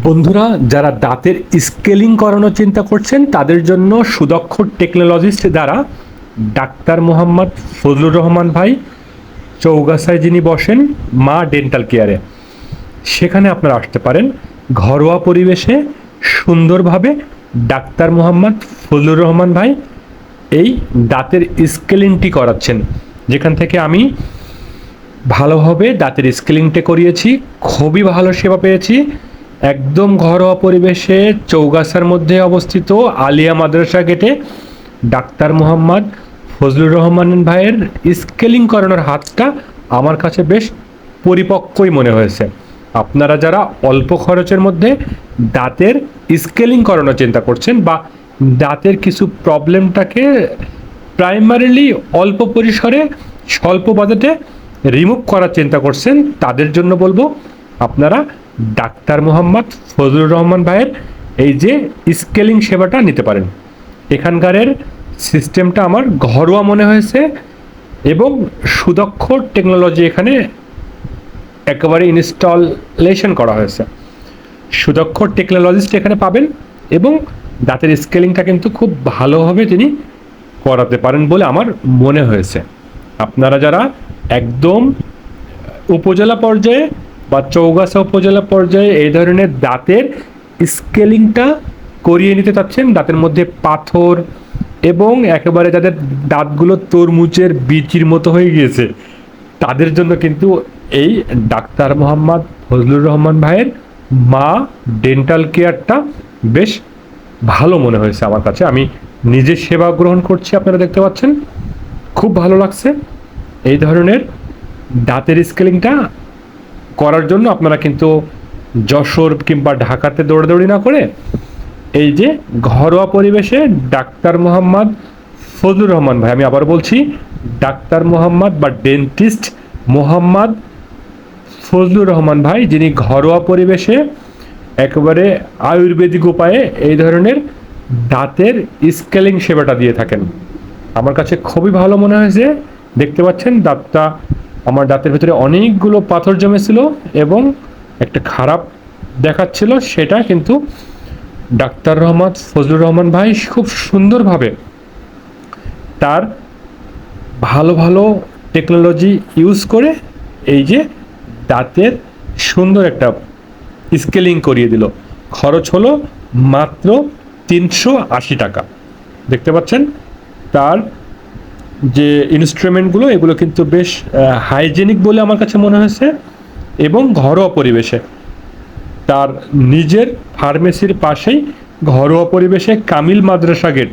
বন্ধুরা, যারা দাঁতের স্কেলিং করানোর চিন্তা করছেন তাদের জন্য সুদক্ষ টেকনোলজিস্ট দ্বারা ডাক্তার মোহাম্মদ ফজলুর রহমান ভাই চৌগাছায় যিনি বসেন মা ডেন্টাল কেয়ারে, সেখানে আপনারা আসতে পারেন। ঘরোয়া পরিবেশে সুন্দরভাবে ডাক্তার মোহাম্মদ ফজলুর রহমান ভাই এই দাঁতের স্কেলিংটি করাচ্ছেন, যেখান থেকে আমি ভালোভাবে দাঁতের স্কেলিংটা করিয়েছি, খুবই ভালো সেবা পেয়েছি। একদম ঘরোয়া পরিবেশে চৌগাছার মধ্যে অবস্থিত আলিয়া মাদ্রাসা গেটে ডাক্তার মোহাম্মদ ফজলুর রহমান ভাইয়ের স্কেলিং করানোর হাতটা আমার কাছে বেশ পরিপক্কই মনে হয়েছে। আপনারা যারা অল্প খরচের মধ্যে দাঁতের স্কেলিং করানোর চিন্তা করছেন বা দাঁতের কিছু প্রবলেমটাকে প্রাইমারিলি অল্প পরিসরে স্বল্প বাজেটে রিমুভ করার চিন্তা করছেন, তাদের জন্য বলবো আপনারা ডাক্তার মোহাম্মদ ফজলুর রহমান ভাইয়ের এই যে স্কেলিং সেবাটা নিতে পারেন। এখানকারের সিস্টেমটা আমার ঘরোয়া মনে হয়েছে এবং সুদক্ষ টেকনোলজি এখানে একেবারে ইনস্টলেশন করা হয়েছে। সুদক্ষ টেকনোলজিস্ট এখানে পাবেন এবং দাঁতের স্কেলিংটা কিন্তু খুব ভালোভাবে তিনি করাতে পারেন বলে আমার মনে হয়েছে। আপনারা যারা একদম উপজেলা পর্যায়ে বা চৌগাছা উপজেলা পর্যায়ে এই ধরনের দাঁতের স্কেলিংটা করিয়ে নিতে চাচ্ছেন, দাঁতের মধ্যে পাথর এবং একেবারে যাদের দাঁতগুলো তরমুজের বিচির মতো হয়ে গিয়েছে, তাদের জন্য কিন্তু এই ডাক্তার মোহাম্মদ ফজলুর রহমান ভাইয়ের মা ডেন্টাল কেয়ারটা বেশ ভালো মনে হয়েছে আমার কাছে। আমি নিজে সেবা গ্রহণ করছি, আপনারা দেখতে পাচ্ছেন, খুব ভালো লাগছে। এই ধরনের দাঁতের স্কেলিংটা করার জন্য আপনারা কিন্তু যশোর কিংবা ঢাকাতে দৌড়াদৌড়ি না করে এই যে ঘরোয়া পরিবেশে ডাক্তার মোহাম্মদ ফজলুর রহমান ভাই, আমি আবার বলছি ডাক্তার মোহাম্মদ বা ডেন্টিস্ট মোহাম্মদ ফজলুর রহমান ভাই, যিনি ঘরোয়া পরিবেশে একেবারে আয়ুর্বেদিক উপায়ে এই ধরনের দাঁতের স্কেলিং সেবাটা দিয়ে থাকেন। আমার কাছে খুবই ভালো মনে হয়েছে। দেখতে পাচ্ছেন দাঁতটা, আমার দাঁতের ভিতরে অনেকগুলো পাথর জমেছিল এবং একটা খারাপ দেখাচ্ছিল, সেটা কিন্তু ডাক্তার মোহাম্মদ ফজলুর রহমান ভাই খুব সুন্দরভাবে তার ভালো ভালো টেকনোলজি ইউজ করে এই যে দাঁতের সুন্দর একটা স্কেলিং করিয়ে দিল। খরচ হলো মাত্র 380 টাকা। দেখতে পাচ্ছেন তার যে ইনস্ট্রুমেন্টগুলো, এগুলো কিন্তু বেশ হাইজেনিক বলে আমার কাছে মনে হয়েছে এবং ঘরোয়া পরিবেশে। তার নিজের ফার্মেসির পাশেই ঘরোয়া পরিবেশে কামিল মাদ্রাসা গেট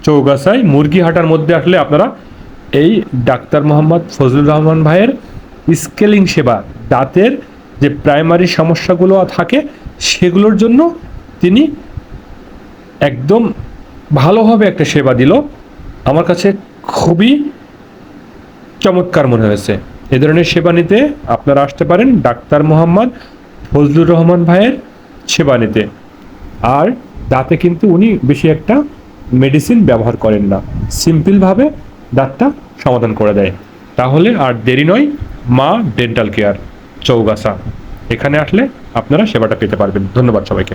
চৌগাছায় মুরগিহাটার মধ্যে আসলে আপনারা এই ডাক্তার মোহাম্মদ ফজলুর রহমান ভাইয়ের স্কেলিং সেবা, দাঁতের যে প্রাইমারি সমস্যাগুলো থাকে সেগুলোর জন্য তিনি একদম ভালোভাবে একটা সেবা দিল। আমার কাছে খুবই চমৎকার মনে হয়েছে। এ ধরনের সেবা নিতে আপনারা আসতে পারেন ডাক্তার মোহাম্মদ ফজলুর রহমান ভাইয়ের সেবা নিতে। আর দাঁতে কিন্তু উনি বেশি একটা মেডিসিন ব্যবহার করেন না, সিম্পলভাবে দাঁতটা সমাধান করে দেয়। তাহলে আর দেরি নয়, মা ডেন্টাল কেয়ার চৌগাছা, এখানে আসলে আপনারা সেবাটা পেতে পারবেন। ধন্যবাদ সবাইকে।